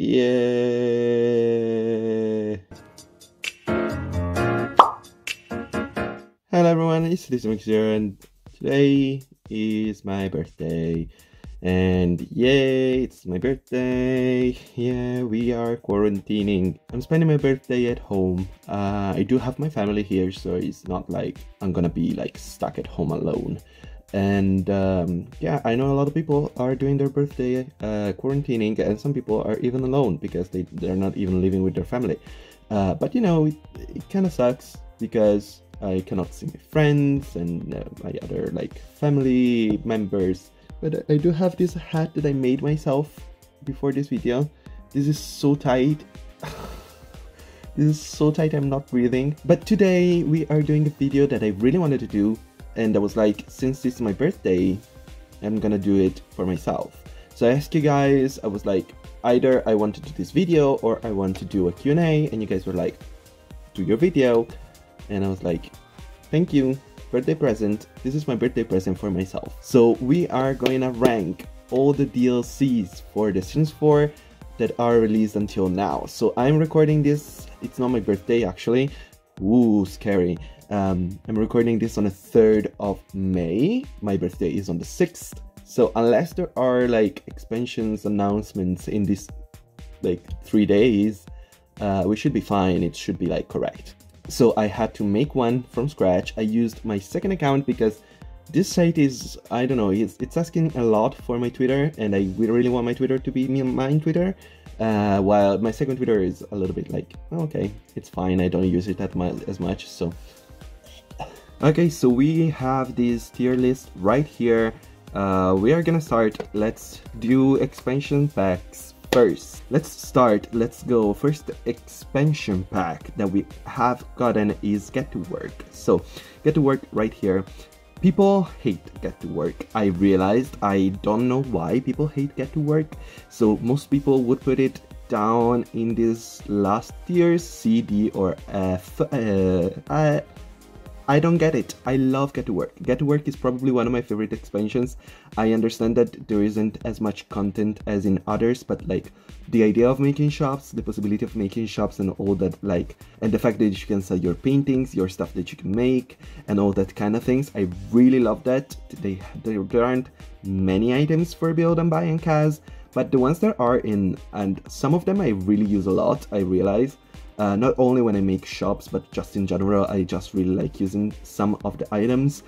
Yeah. Hello everyone, it's Simmuz here, and today is my birthday. And yay, it's my birthday. Yeah, we are quarantining. I'm spending my birthday at home. I do have my family here, so it's not like I'm gonna be like stuck at home alone. And yeah, I know a lot of people are doing their birthday quarantining, and some people are even alone because they're not even living with their family. But you know, it kind of sucks because I cannot see my friends and my other like family members. But I do have this hat that I made myself before this video. This is so tight. This is so tight, I'm not breathing. But today we are doing a video that I really wanted to do, and I was like, since this is my birthday, I'm gonna do it for myself. So I asked you guys, I was like, either I want to do this video or I want to do a Q&A, and you guys were like, do your video. And I was like, thank you, birthday present. This is my birthday present for myself. So we are going to rank all the DLCs for The Sims 4 that are released until now. So I'm recording this, it's not my birthday actually. Ooh, scary. I'm recording this on the 3rd of May. My birthday is on the 6th. So unless there are like expansions announcements in this like 3 days, we should be fine. It should be like correct. So I had to make one from scratch. I used my second account because this site is, I don't know, it's asking a lot for my Twitter, and I really want my Twitter to be my Twitter. While my second Twitter is a little bit like, oh, okay, it's fine. I don't use it that much as much. So okay, so we have this tier list right here. We are gonna start. Let's do expansion packs first. Let's go. First expansion pack that we have gotten is Get to Work. So Get to Work right here. People hate Get to Work. I realized, I don't know why people hate Get to Work. So most people would put it down in this last tier, C, D, or F. I don't get it. I love Get to Work. Get to Work is probably one of my favorite expansions. I understand that there isn't as much content as in others, but like the idea of making shops, the possibility of making shops and all that, like, and the fact that you can sell your paintings, your stuff that you can make and all that kind of things. I really love that. There aren't many items for build and buy and Kaz, but the ones that are in, and some of them I really use a lot, I realize. Not only when I make shops, but just in general, I just really like using some of the items.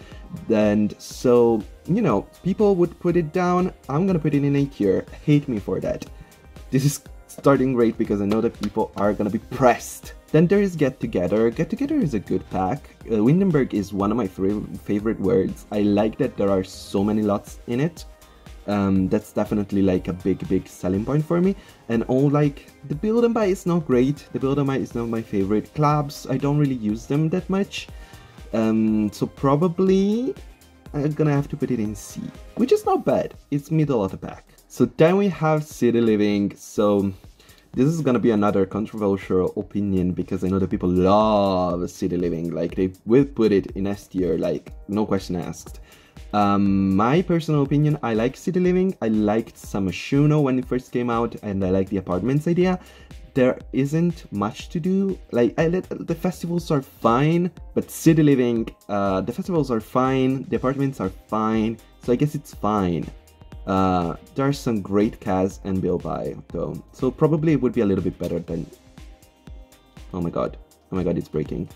And so, you know, people would put it down. I'm gonna put it in A tier. Hate me for that. This is starting great because I know that people are gonna be pressed. Then there is Get Together. Get Together is a good pack. Windenburg is one of my favorite words. I like that there are so many lots in it. That's definitely like a big selling point for me. And all like the build and buy is not great. The build and buy is not my favorite. Clubs, I don't really use them that much. So probably I'm gonna have to put it in C, which is not bad. It's middle of the pack. So then we have City Living. So this is gonna be another controversial opinion because I know that people love City Living. Like they will put it in S tier, like no question asked. My personal opinion, I like City Living. I liked Samashuno when it first came out, and I like the apartments idea. There isn't much to do. Like the festivals are fine, but City Living, the festivals are fine, the apartments are fine, so I guess it's fine. There are some great Kaz and build buy though, so probably it would be a little bit better than. Oh my god, it's breaking.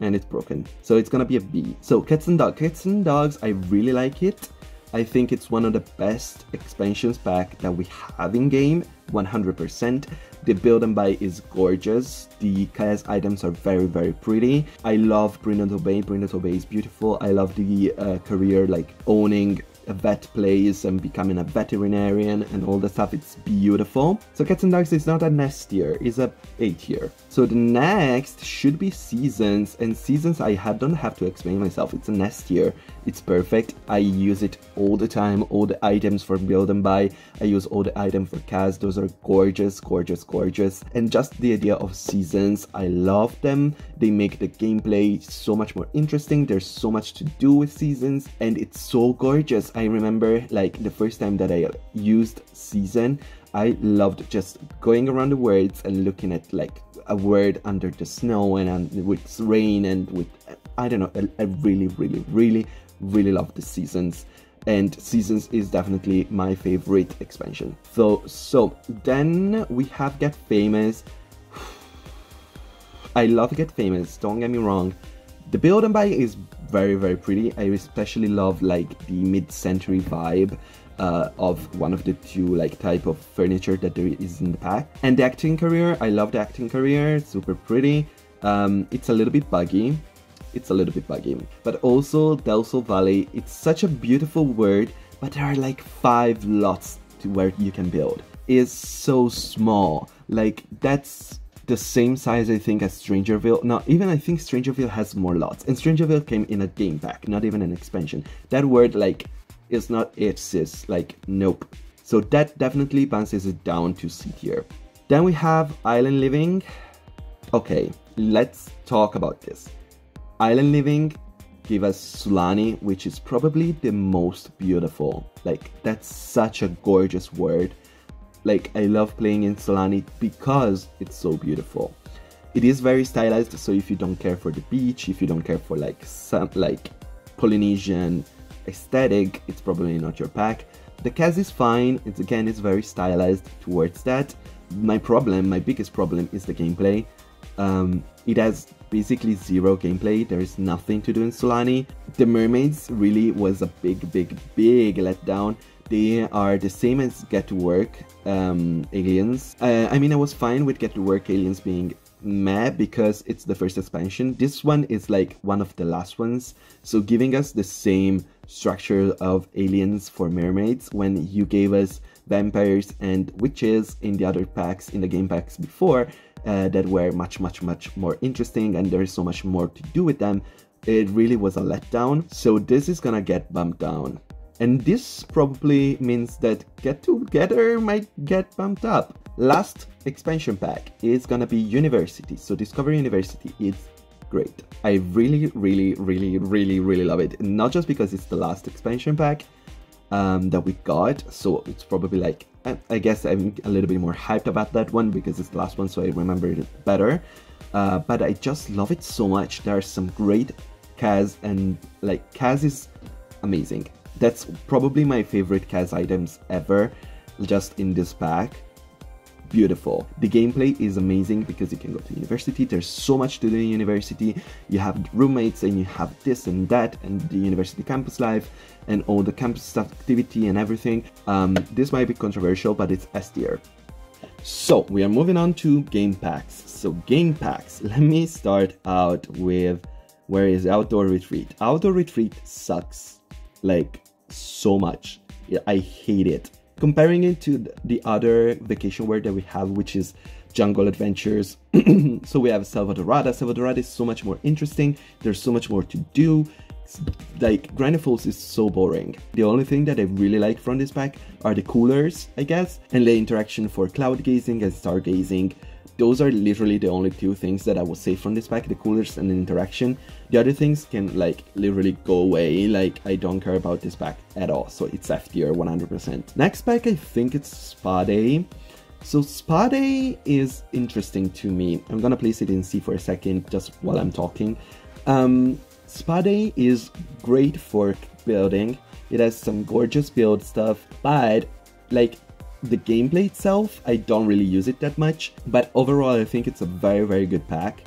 And it's broken, so it's gonna be a B. So Cats and Dogs, I really like it. I think it's one of the best expansions pack that we have in game, 100%. The build and buy is gorgeous. The Kaz items are very pretty. I love Brilliant Obey. Brilliant Obey is beautiful. I love the career, like owning a vet place and becoming a veterinarian and all that stuff. It's beautiful. So Cats and Dogs is not a S tier, it's a A tier. So the next should be Seasons, and Seasons I don't have to explain myself. It's an S tier. It's perfect. I use it all the time. All the items for build and buy, I use all the items for Kaz. Those are gorgeous. And just the idea of Seasons, I love them. They make the gameplay so much more interesting. There's so much to do with Seasons, and it's so gorgeous. I remember like the first time that I used Season, I loved just going around the words and looking at like a word under the snow and with rain and with, I don't know, I really, really, really, really love the seasons. And Seasons is definitely my favorite expansion. So then we have Get Famous. I love Get Famous, don't get me wrong. The build and buy is very, very pretty. I especially love like the mid-century vibe of one of the two like type of furniture that there is in the pack. And the acting career, I love the acting career, super pretty. It's a little bit buggy. But also Del Sol Valley, it's such a beautiful word, but there are like 5 lots to where you can build. It's so small, like that's the same size I think as Strangerville. No, even I think Strangerville has more lots, and Strangerville came in a game pack, not even an expansion. That word like is not it, sis, like nope. So that definitely bounces it down to C tier. Then we have Island Living. Okay, let's talk about this. Island Living gave us Sulani, which is probably the most beautiful. Like, that's such a gorgeous word. Like, I love playing in Sulani because it's so beautiful. It is very stylized, so if you don't care for the beach, if you don't care for like some like Polynesian aesthetic, it's probably not your pack. The Kaz is fine. It's very stylized towards that. My biggest problem is the gameplay. It has basically zero gameplay. There is nothing to do in Sulani. The mermaids really was a big letdown. They are the same as Get to Work aliens. I mean, I was fine with Get to Work aliens being meh because it's the first expansion. This one is like one of the last ones, so giving us the same structure of aliens for mermaids when you gave us vampires and witches in the other packs, in the game packs before, that were much more interesting, and there is so much more to do with them. It really was a letdown, so this is gonna get bumped down. And this probably means that Get Together might get bumped up. Last expansion pack is gonna be University. So Discover University is great. I really love it. Not just because it's the last expansion pack that we got, so it's probably like, I guess I'm a little bit more hyped about that one because it's the last one, so I remember it better. But I just love it so much. There are some great Kaz, and like Kaz is amazing. That's probably my favorite Kaz items ever, just in this pack. Beautiful. The gameplay is amazing because you can go to university. There's so much to do in university. You have roommates and you have this and that and the university campus life and all the campus activity and everything. This might be controversial, but it's S tier. So we are moving on to game packs. So game packs, let me start out with, where is Outdoor Retreat? Outdoor Retreat sucks like so much. Yeah, I hate it. Comparing it to the other vacation word that we have, which is Jungle Adventures. So we have Selva Dorada. Selva Dorada is so much more interesting. There's so much more to do. Like, Granite Falls is so boring. The only thing that I really like from this pack are the coolers, I guess, and the interaction for cloud gazing and stargazing. Those are literally the only two things that I would say from this pack, the coolers and the interaction. The other things can like literally go away, like I don't care about this pack at all, so it's F tier 100%. Next pack, I think it's Spa Day. So Spa Day is interesting to me. I'm gonna place it in C for a second, just while I'm talking. Spa Day is great for building. It has some gorgeous build stuff, but like, the gameplay itself, I don't really use it that much, but overall I think it's a very good pack.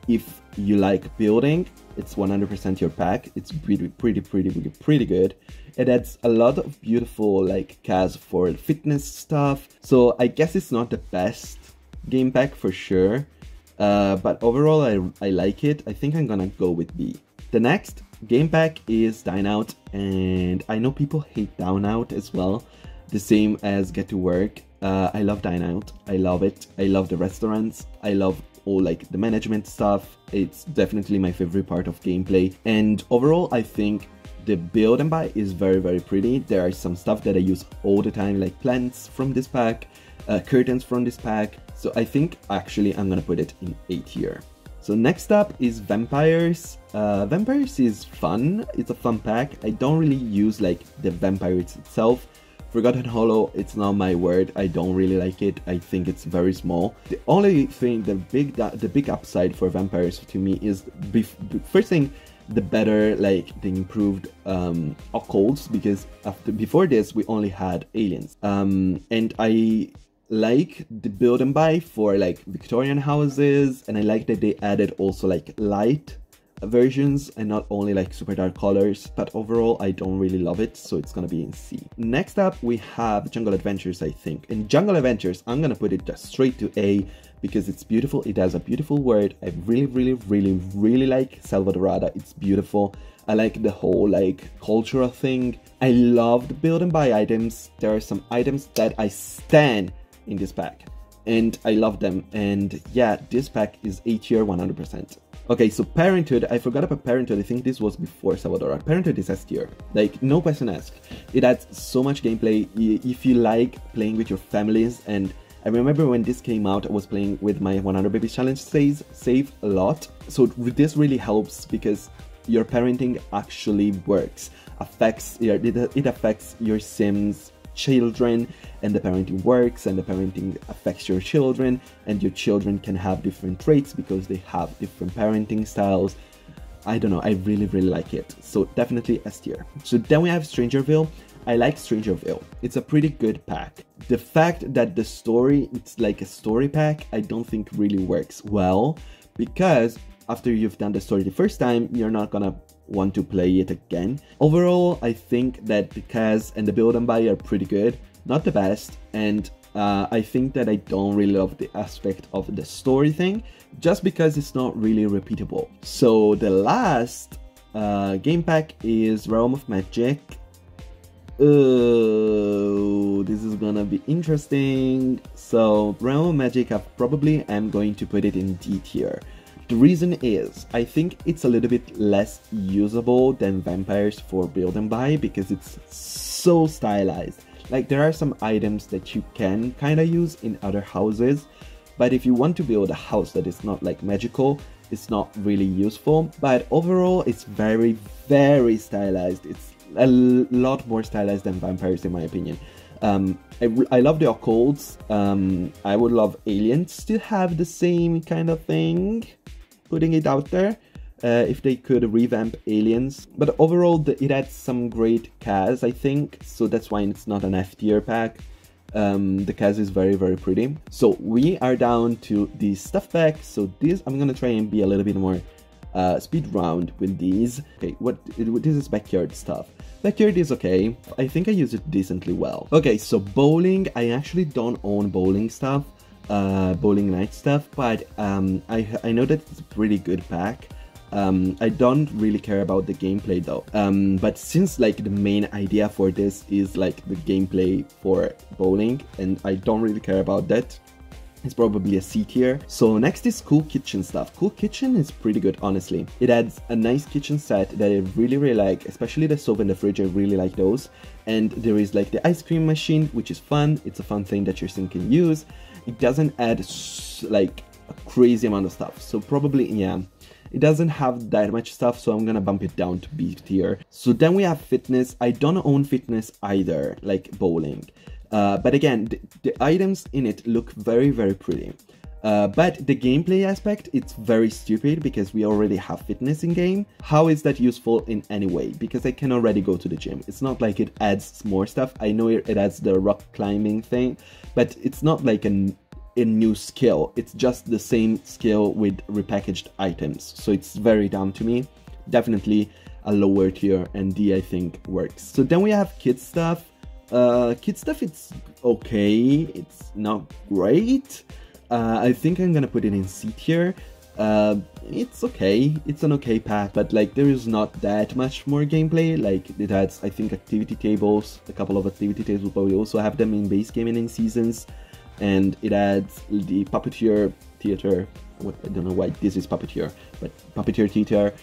If you like building, it's 100% your pack. It's pretty good. It adds a lot of beautiful like Kaz for fitness stuff, so I guess it's not the best game pack for sure, but overall I like it. I think I'm gonna go with B. The next game pack is Dine Out, and I know people hate Down Out as well, the same as Get to Work. I love Dine Out. I love it. I love the restaurants. I love all like the management stuff. It's definitely my favorite part of gameplay. And overall, I think the build and buy is very pretty. There are some stuff that I use all the time, like plants from this pack, curtains from this pack. So I think actually I'm gonna put it in A tier. So next up is Vampires. Vampires is fun. It's a fun pack. I don't really use like the vampires itself. Forgotten Hollow, it's not my word. I don't really like it. I think it's very small. The only thing, the big upside for vampires to me is first thing, the better, like the improved occults, because before this we only had aliens. And I like the build and buy for like Victorian houses, and I like that they added also like light versions and not only like super dark colors, but overall I don't really love it, so it's gonna be in C. Next up we have Jungle Adventures, I think. In Jungle Adventures I'm gonna put it just straight to A because it's beautiful. It has a beautiful world. I really like Salvadorada. It's beautiful. I like the whole like cultural thing. I love the build and buy items. There are some items that I stan in this pack and I love them, and yeah, this pack is A tier 100%. Okay, so Parenthood, I forgot about Parenthood. I think this was before Salvador. Parenthood is S tier. Like, no question asked. It adds so much gameplay if you like playing with your families. And I remember when this came out, I was playing with my 100 Babies Challenge save a lot. So this really helps because your parenting actually works. It affects your Sims children, and the parenting works, and the parenting affects your children, and your children can have different traits because they have different parenting styles. I don't know, I really like it. So definitely S tier. So then we have Strangerville. I like Strangerville. It's a pretty good pack. The fact that the story, it's like a story pack, I don't think really works well, because after you've done the story the first time, you're not gonna want to play it again. Overall, I think that the CAS and the build and buy are pretty good, not the best, and I think that I don't really love the aspect of the story thing, just because it's not really repeatable. So the last game pack is Realm of Magic. Oh, this is gonna be interesting. So Realm of Magic, I probably am going to put it in D tier. The reason is, I think it's a little bit less usable than Vampires for build and buy because it's so stylized. Like, there are some items that you can kind of use in other houses, but if you want to build a house that is not like magical, it's not really useful. But overall, it's very stylized. It's a lot more stylized than Vampires in my opinion. I love the occults. I would love aliens to have the same kind of thing, putting it out there, if they could revamp aliens. But overall, it adds some great CAS, I think, so that's why it's not an F tier pack. The CAS is very pretty. So we are down to the stuff pack. So this, I'm gonna try and be a little bit more speed round with these. Okay, this is backyard stuff. Backyard is okay. I think I use it decently well. Okay, so bowling. I actually don't own bowling stuff, bowling night stuff, but I know that it's a pretty good pack. I don't really care about the gameplay though. But since like the main idea for this is like the gameplay for bowling, and I don't really care about that, it's probably a C tier. So next is Cool Kitchen stuff. Cool Kitchen is pretty good, honestly. It adds a nice kitchen set that I really like, especially the stove and the fridge. I really like those. And there is like the ice cream machine, which is fun. It's a fun thing that your sim can use. It doesn't add like a crazy amount of stuff. So probably, yeah, it doesn't have that much stuff, so I'm gonna bump it down to B tier. So then we have fitness. I don't own fitness either, like bowling. But again, the items in it look very pretty. But the gameplay aspect, it's very stupid because we already have fitness in game. How is that useful in any way? Because I can already go to the gym. It's not like it adds more stuff. I know it adds the rock climbing thing, but it's not like a new skill. It's just the same skill with repackaged items. So it's very dumb to me. Definitely a lower tier, and D I think works. So then we have kids stuff. Kid stuff, it's okay, it's not great. I think I'm gonna put it in C tier. It's okay, it's an okay pack, but like there is not that much more gameplay. Like it adds, I think, activity tables, a couple of activity tables, but we also have them in base game and in seasons. And it adds the puppeteer theater, I don't know why this is Puppeteer, but Puppeteer Teeter,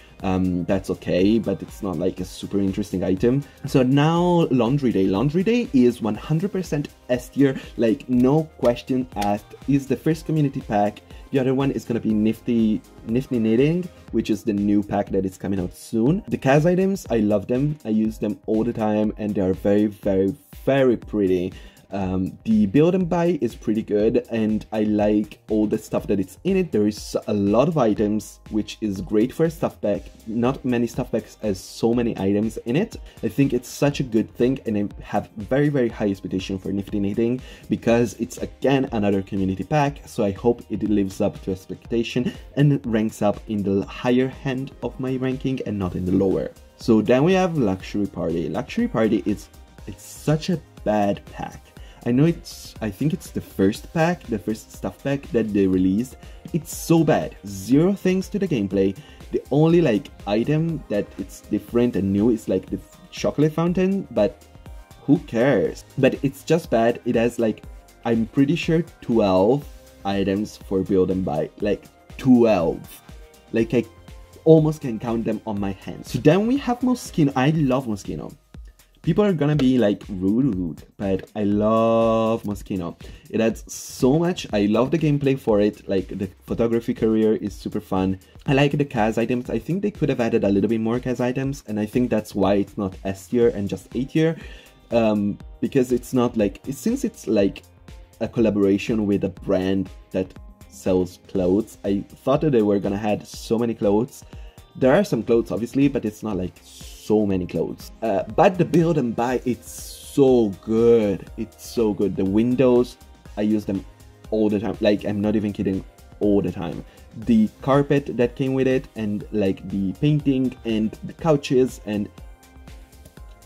that's okay, but it's not like a super interesting item. So now Laundry Day. Laundry Day is 100% S tier, like no question asked. Is the first community pack. The other one is gonna be Nifty Knitting, which is the new pack that is coming out soon. The Kaz items, I love them. I use them all the time, and they are very, very, very pretty. The build and buy is pretty good, and I like all the stuff that is in it. There is a lot of items, which is great for a stuff pack. Not many stuff packs has so many items in it. I think it's such a good thing, and I have very, very high expectation for Nifty Knitting because it's again another community pack, so I hope it lives up to expectation and ranks up in the higher end of my ranking and not in the lower. So then we have Luxury Party. Luxury Party it's such a bad pack. I know I think it's the first pack, the first stuff pack that they released. It's so bad. Zero thanks to the gameplay. The only like item that it's different and new is like the chocolate fountain, but who cares? But it's just bad. It has like, I'm pretty sure 12 items for build and buy. Like 12. Like I almost can count them on my hands. So then we have Moschino. I love Moschino. People are gonna be like rude, but I love Moschino. It adds so much. I love the gameplay for it. Like the photography career is super fun. I like the Kaz items. I think they could have added a little bit more Kaz items, and I think that's why it's not S tier and just A tier. Because it's not like, since it's like a collaboration with a brand that sells clothes, I thought that they were gonna add so many clothes. There are some clothes obviously, but it's not like so many clothes. But the build and buy, it's so good. It's so good. The windows, I use them all the time. Like, I'm not even kidding, all the time. The carpet that came with it, and like the painting and the couches, and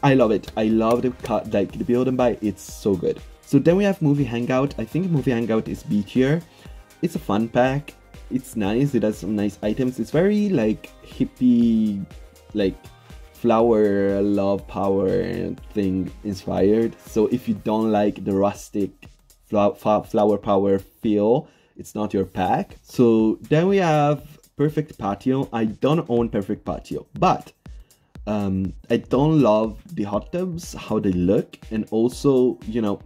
I love it. I love the build and buy. It's so good. So then we have Movie Hangout. I think Movie Hangout is B tier. It's a fun pack. It's nice. It has some nice items. It's very like hippie, like flower love power thing inspired. So if you don't like the rustic flower power feel, it's not your pack. So then we have Perfect Patio. I don't own Perfect Patio, but I don't love the hot tubs, how they look, and also, you know,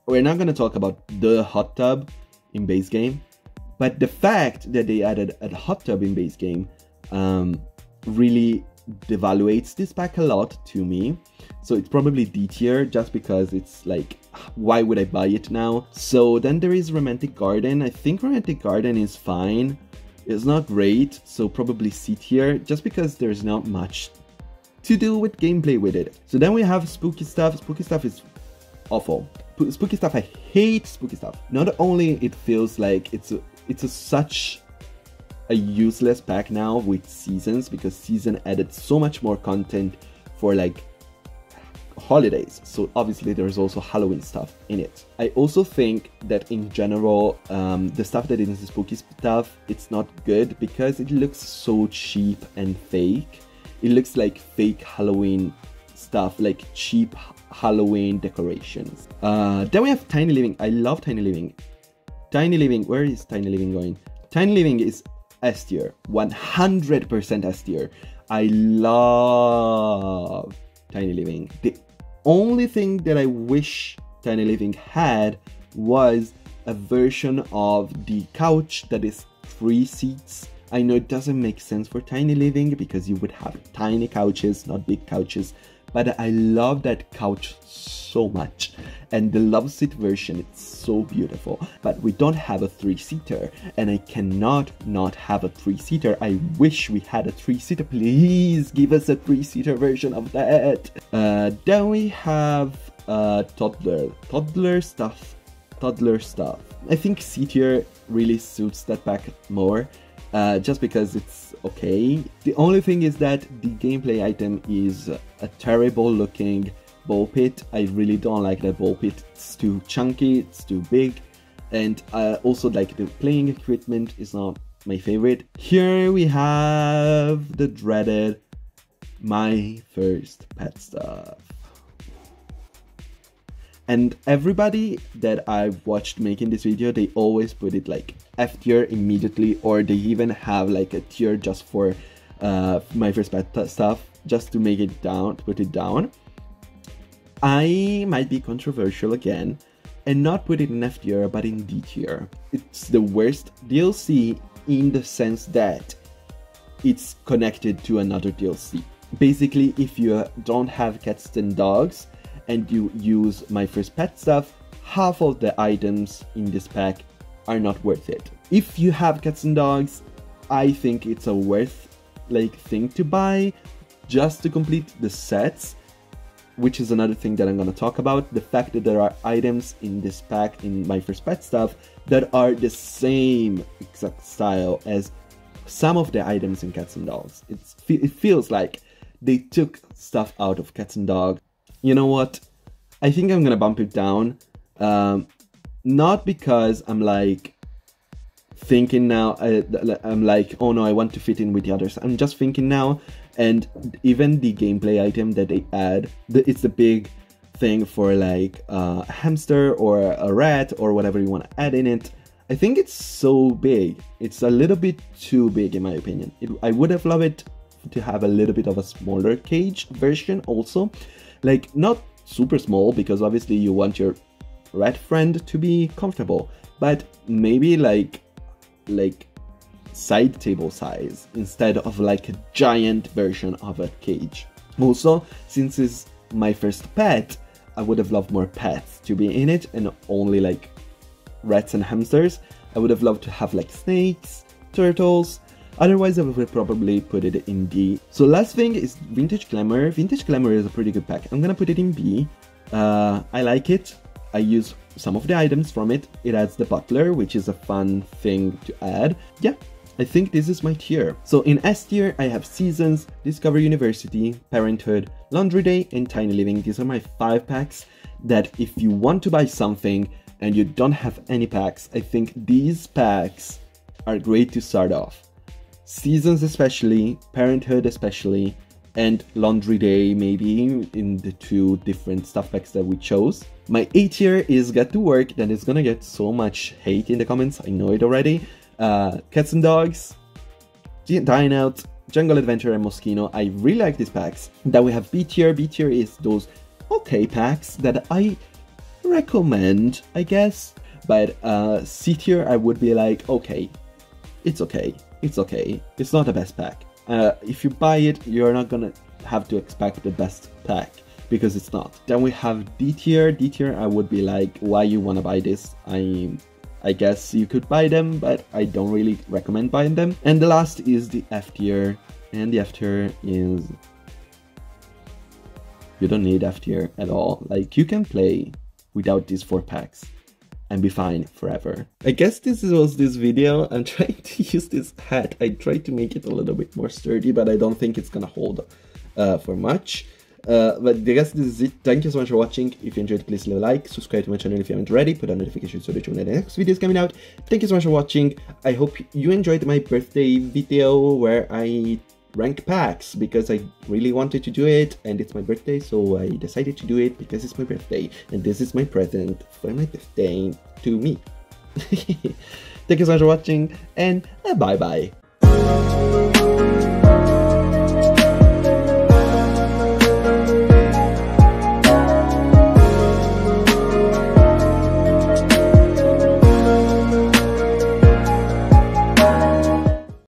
we're not gonna talk about the hot tub in base game, but the fact that they added a hot tub in base game really devaluates this pack a lot to me. So it's probably D tier, just because it's like, why would I buy it now? So then there is Romantic Garden. I think Romantic Garden is fine. It's not great, so probably C tier, just because there's not much to do with gameplay with it. So then we have Spooky Stuff. Spooky Stuff is awful. Spooky Stuff, I hate Spooky Stuff. Not only it feels like it's such a useless pack now with Seasons, because Season added so much more content for like holidays, so obviously there's also Halloween stuff in it. I also think that in general the stuff that is Spooky Stuff, it's not good because it looks so cheap and fake. It looks like fake Halloween stuff, like cheap Halloween decorations. Then we have Tiny Living. I love Tiny Living. Tiny Living, where is Tiny Living going? Tiny Living is S tier, 100% S tier. I love Tiny Living. The only thing that I wish Tiny Living had was a version of the couch that is 3 seats. I know it doesn't make sense for Tiny Living because you would have tiny couches, not big couches, but I love that couch so much. And the love seat version, it's so beautiful. But we don't have a 3-seater, and I cannot not have a 3-seater. I wish we had a 3-seater. Please give us a 3-seater version of that. Then we have toddler stuff. I think C tier really suits that pack more. Just because it's okay. The only thing is that the gameplay item is a terrible looking ball pit. I really don't like that ball pit. It's too chunky, it's too big, and also like the playing equipment is not my favorite. Here we have the dreaded My First Pet Stuff. And everybody that I've watched making this video, they always put it like F tier immediately, or they even have like a tier just for my first pet stuff, just to make it down, to put it down. I might be controversial again and not put it in F tier, but in D tier. It's the worst DLC in the sense that it's connected to another DLC. Basically, if you don't have cats and dogs and you use my first pet stuff, half of the items in this pack are not worth it. If you have cats and dogs, I think it's a worth thing to buy just to complete the sets, which is another thing that I'm gonna talk about. The fact that there are items in this pack, in my first pet stuff, that are the same exact style as some of the items in cats and dogs. It feels like they took stuff out of cats and dogs. You know what? I think I'm gonna bump it down. Not because I'm like thinking now, I'm like, oh no, I want to fit in with the others. I'm just thinking now, and even the gameplay item that they add, it's the big thing for like a hamster or a rat or whatever you want to add in it. I think it's so big. It's a little bit too big in my opinion. I would have loved it to have a little bit of a smaller cage version also. Like not super small, because obviously you want your rat friend to be comfortable, but maybe like side table size instead of like a giant version of a cage. Also, since it's my first pet, I would have loved more pets to be in it and only like rats and hamsters. I would have loved to have like snakes, turtles. Otherwise, I would probably put it in D. So last thing is Vintage Glamour. Vintage Glamour is a pretty good pack. I'm gonna put it in B. I like it. I use some of the items from it. It adds the butler, which is a fun thing to add. Yeah, I think this is my tier. So in S tier, I have Seasons, Discover University, Parenthood, Laundry Day, and Tiny Living. These are my 5 packs that if you want to buy something and you don't have any packs, I think these packs are great to start off. Seasons especially, Parenthood especially, and Laundry Day maybe in the 2 different stuff packs that we chose. My A tier is Get to Work, that is gonna get so much hate in the comments, I know it already. Cats and Dogs, Dine Out, Jungle Adventure, and Moschino. I really like these packs. Then we have B tier. B tier is those okay packs that I recommend, I guess. But C tier, I would be like, okay, it's okay. It's okay. It's not the best pack. If you buy it, you're not gonna have to expect the best pack, because it's not. Then we have D tier. D tier, I would be like, why you wanna buy this? I guess you could buy them, but I don't really recommend buying them. And the last is the F tier. And the F tier is... you don't need F tier at all. Like, you can play without these 4 packs and be fine forever. I guess this was this video. I'm trying to use this hat. I tried to make it a little bit more sturdy, but I don't think it's gonna hold for much. But I guess this is it. Thank you so much for watching. If you enjoyed, please leave a like, subscribe to my channel if you haven't already, put on notifications so that you know the next video is coming out. Thank you so much for watching. I hope you enjoyed my birthday video where I rank packs, because I really wanted to do it and it's my birthday, so I decided to do it because it's my birthday and this is my present for my birthday to me. Thank you so much for watching, and bye bye.